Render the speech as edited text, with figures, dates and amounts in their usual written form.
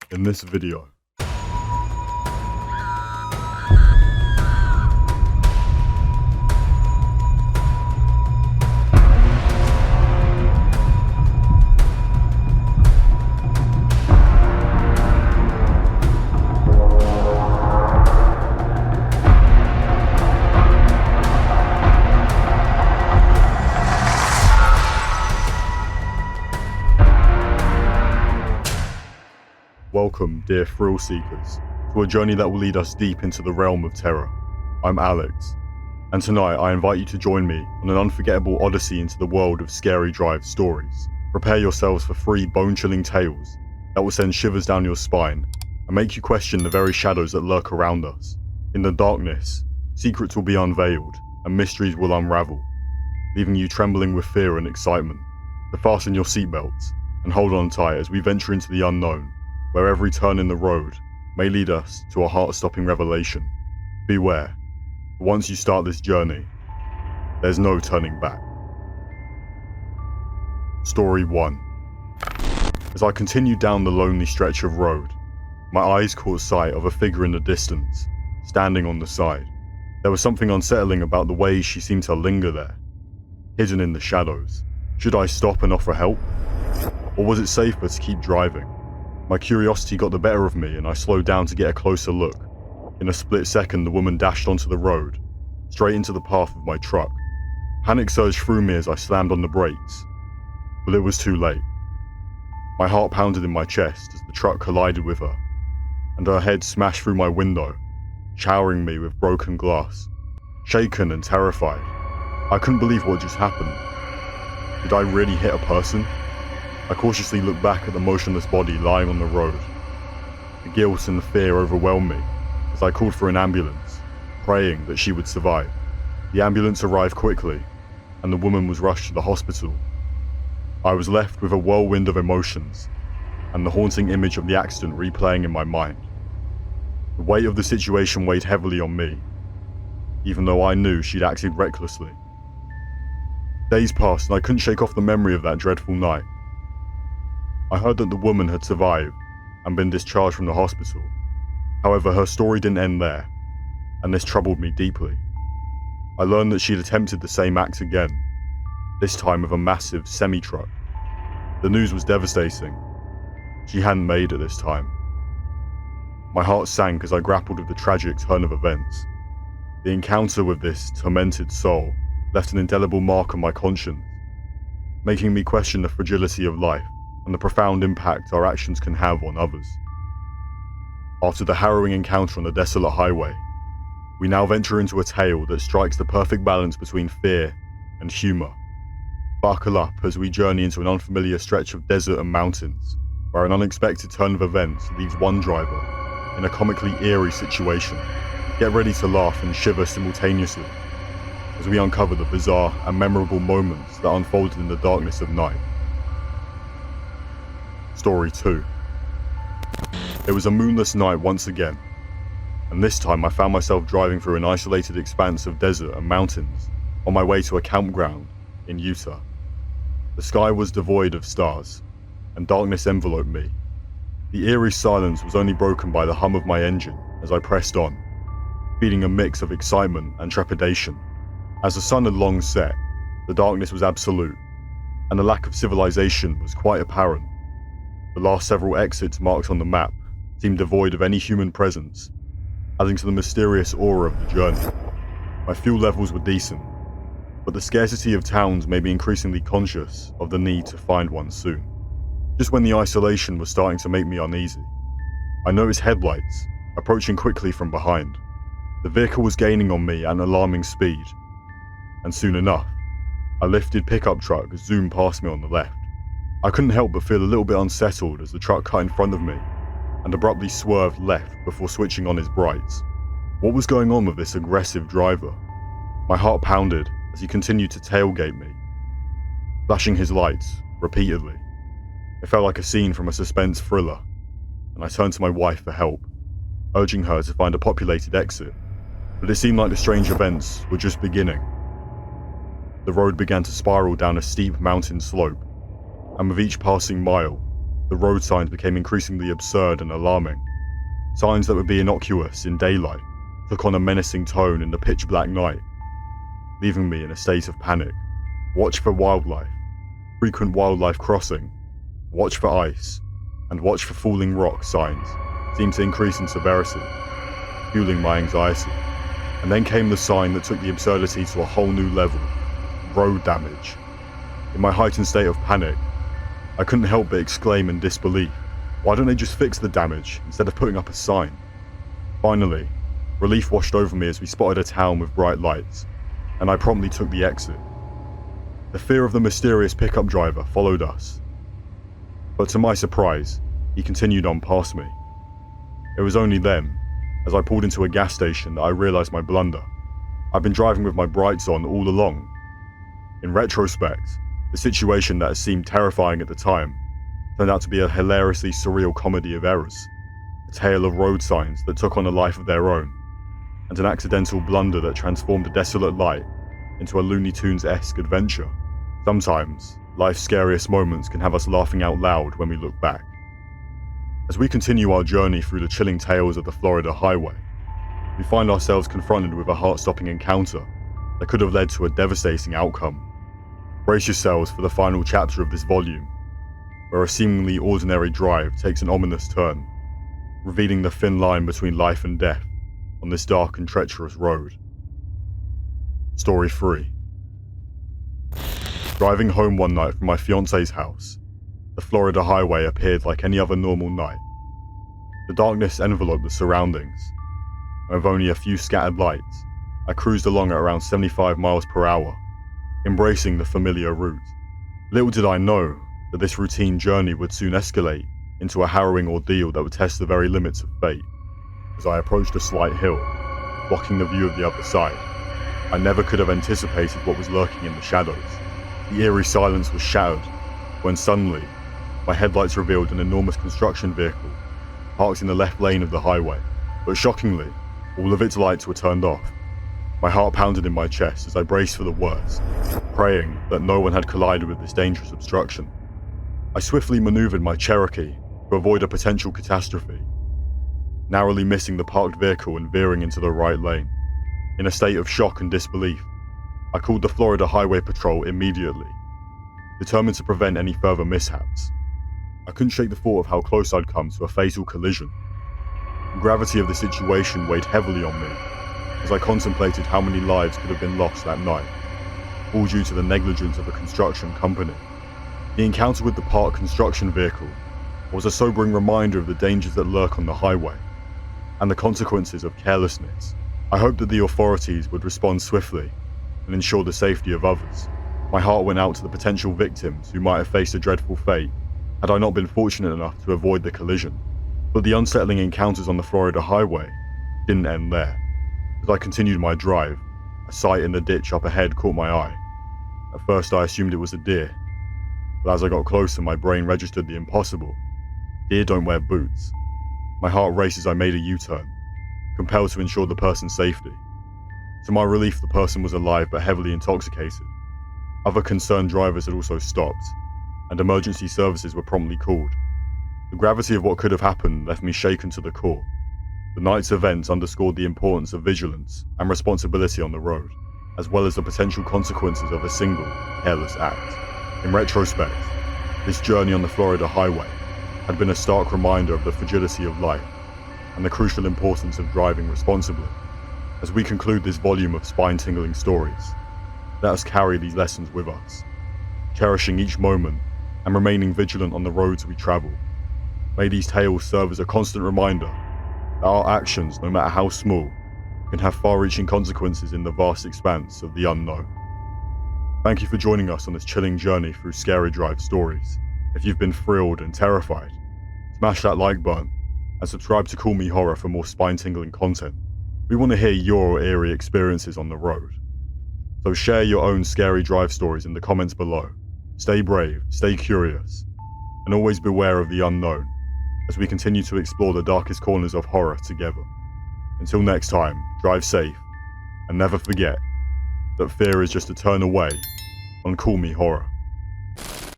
In this video, welcome, dear thrill seekers, to a journey that will lead us deep into the realm of terror. I'm Alex, and tonight I invite you to join me on an unforgettable odyssey into the world of Scary Drive stories. Prepare yourselves for 3 bone-chilling tales that will send shivers down your spine and make you question the very shadows that lurk around us. In the darkness, secrets will be unveiled and mysteries will unravel, leaving you trembling with fear and excitement. So fasten your seatbelts and hold on tight as we venture into the unknown, where every turn in the road may lead us to a heart-stopping revelation. Beware, once you start this journey, there's no turning back. Story 1. As I continued down the lonely stretch of road, my eyes caught sight of a figure in the distance, standing on the side. There was something unsettling about the way she seemed to linger there, hidden in the shadows. Should I stop and offer help? Or was it safer to keep driving? My curiosity got the better of me and I slowed down to get a closer look. In a split second, the woman dashed onto the road, straight into the path of my truck. Panic surged through me as I slammed on the brakes, but it was too late. My heart pounded in my chest as the truck collided with her, and her head smashed through my window, showering me with broken glass. Shaken and terrified, I couldn't believe what just happened. Did I really hit a person? I cautiously looked back at the motionless body lying on the road. The guilt and the fear overwhelmed me as I called for an ambulance, praying that she would survive. The ambulance arrived quickly, and the woman was rushed to the hospital. I was left with a whirlwind of emotions, and the haunting image of the accident replaying in my mind. The weight of the situation weighed heavily on me, even though I knew she'd acted recklessly. Days passed and I couldn't shake off the memory of that dreadful night. I heard that the woman had survived and been discharged from the hospital. However, her story didn't end there, and this troubled me deeply. I learned that she'd attempted the same act again, this time with a massive semi-truck. The news was devastating. She hadn't made it this time. My heart sank as I grappled with the tragic turn of events. The encounter with this tormented soul left an indelible mark on my conscience, making me question the fragility of life and the profound impact our actions can have on others. After the harrowing encounter on the desolate highway, we now venture into a tale that strikes the perfect balance between fear and humour. Buckle up as we journey into an unfamiliar stretch of desert and mountains, where an unexpected turn of events leaves one driver in a comically eerie situation. Get ready to laugh and shiver simultaneously as we uncover the bizarre and memorable moments that unfolded in the darkness of night. Story 2. It was a moonless night once again, and this time I found myself driving through an isolated expanse of desert and mountains on my way to a campground in Utah. The sky was devoid of stars, and darkness enveloped me. The eerie silence was only broken by the hum of my engine as I pressed on, feeling a mix of excitement and trepidation. As the sun had long set, the darkness was absolute, and the lack of civilization was quite apparent. The last several exits marked on the map seemed devoid of any human presence, adding to the mysterious aura of the journey. My fuel levels were decent, but the scarcity of towns made me increasingly conscious of the need to find one soon. Just when the isolation was starting to make me uneasy, I noticed headlights approaching quickly from behind. The vehicle was gaining on me at an alarming speed, and soon enough, a lifted pickup truck zoomed past me on the left. I couldn't help but feel a little bit unsettled as the truck cut in front of me and abruptly swerved left before switching on his brights. What was going on with this aggressive driver? My heart pounded as he continued to tailgate me, flashing his lights repeatedly. It felt like a scene from a suspense thriller, and I turned to my wife for help, urging her to find a populated exit. But it seemed like the strange events were just beginning. The road began to spiral down a steep mountain slope, and with each passing mile, The road signs became increasingly absurd and alarming. Signs that would be innocuous in daylight took on a menacing tone in the pitch-black night, leaving me in a state of panic. Watch for wildlife, frequent wildlife crossing, watch for ice, and watch for falling rock signs seemed to increase in severity, fueling my anxiety. And then came the sign that took the absurdity to a whole new level: road damage. In my heightened state of panic, I couldn't help but exclaim in disbelief, why don't they just fix the damage instead of putting up a sign? Finally, relief washed over me as we spotted a town with bright lights, and I promptly took the exit. The fear of the mysterious pickup driver followed us, but to my surprise, he continued on past me. It was only then, as I pulled into a gas station, that I realised my blunder. I'd been driving with my brights on all along. In retrospect, the situation that seemed terrifying at the time turned out to be a hilariously surreal comedy of errors, a tale of road signs that took on a life of their own, and an accidental blunder that transformed a desolate light into a Looney Tunes-esque adventure. Sometimes, life's scariest moments can have us laughing out loud when we look back. As we continue our journey through the chilling tales of the Florida highway, we find ourselves confronted with a heart-stopping encounter that could have led to a devastating outcome. Brace yourselves for the final chapter of this volume, where a seemingly ordinary drive takes an ominous turn, revealing the thin line between life and death on this dark and treacherous road. Story 3. Driving home one night from my fiance's house, the Florida highway appeared like any other normal night. The darkness enveloped the surroundings, and with only a few scattered lights, I cruised along at around 75 miles per hour, embracing the familiar route. Little did I know that this routine journey would soon escalate into a harrowing ordeal that would test the very limits of fate. As I approached a slight hill, blocking the view of the other side, I never could have anticipated what was lurking in the shadows. The eerie silence was shattered when suddenly, my headlights revealed an enormous construction vehicle parked in the left lane of the highway. But shockingly, all of its lights were turned off. My heart pounded in my chest as I braced for the worst, praying that no one had collided with this dangerous obstruction. I swiftly maneuvered my Cherokee to avoid a potential catastrophe, narrowly missing the parked vehicle and veering into the right lane. In a state of shock and disbelief, I called the Florida Highway Patrol immediately, determined to prevent any further mishaps. I couldn't shake the thought of how close I'd come to a fatal collision. The gravity of the situation weighed heavily on me as I contemplated how many lives could have been lost that night, all due to the negligence of a construction company. The encounter with the parked construction vehicle was a sobering reminder of the dangers that lurk on the highway and the consequences of carelessness. I hoped that the authorities would respond swiftly and ensure the safety of others. My heart went out to the potential victims who might have faced a dreadful fate had I not been fortunate enough to avoid the collision. But the unsettling encounters on the Florida highway didn't end there. As I continued my drive, a sight in the ditch up ahead caught my eye. At first I assumed it was a deer, but as I got closer my brain registered the impossible. Deer don't wear boots. My heart raced as I made a U-turn, compelled to ensure the person's safety. To my relief, the person was alive but heavily intoxicated. Other concerned drivers had also stopped, and emergency services were promptly called. The gravity of what could have happened left me shaken to the core. The night's events underscored the importance of vigilance and responsibility on the road, as well as the potential consequences of a single, careless act. In retrospect, this journey on the Florida highway had been a stark reminder of the fragility of life and the crucial importance of driving responsibly. As we conclude this volume of spine-tingling stories, let us carry these lessons with us, cherishing each moment and remaining vigilant on the roads we travel. May these tales serve as a constant reminder that our actions, no matter how small, can have far-reaching consequences in the vast expanse of the unknown. Thank you for joining us on this chilling journey through Scary Drive stories. If you've been thrilled and terrified, smash that like button and subscribe to Call Me Horror for more spine-tingling content. We want to hear your eerie experiences on the road. So share your own scary drive stories in the comments below. Stay brave, stay curious, and always beware of the unknown as we continue to explore the darkest corners of horror together. Until next time, drive safe, and never forget that fear is just a turn away on Call Me Horror.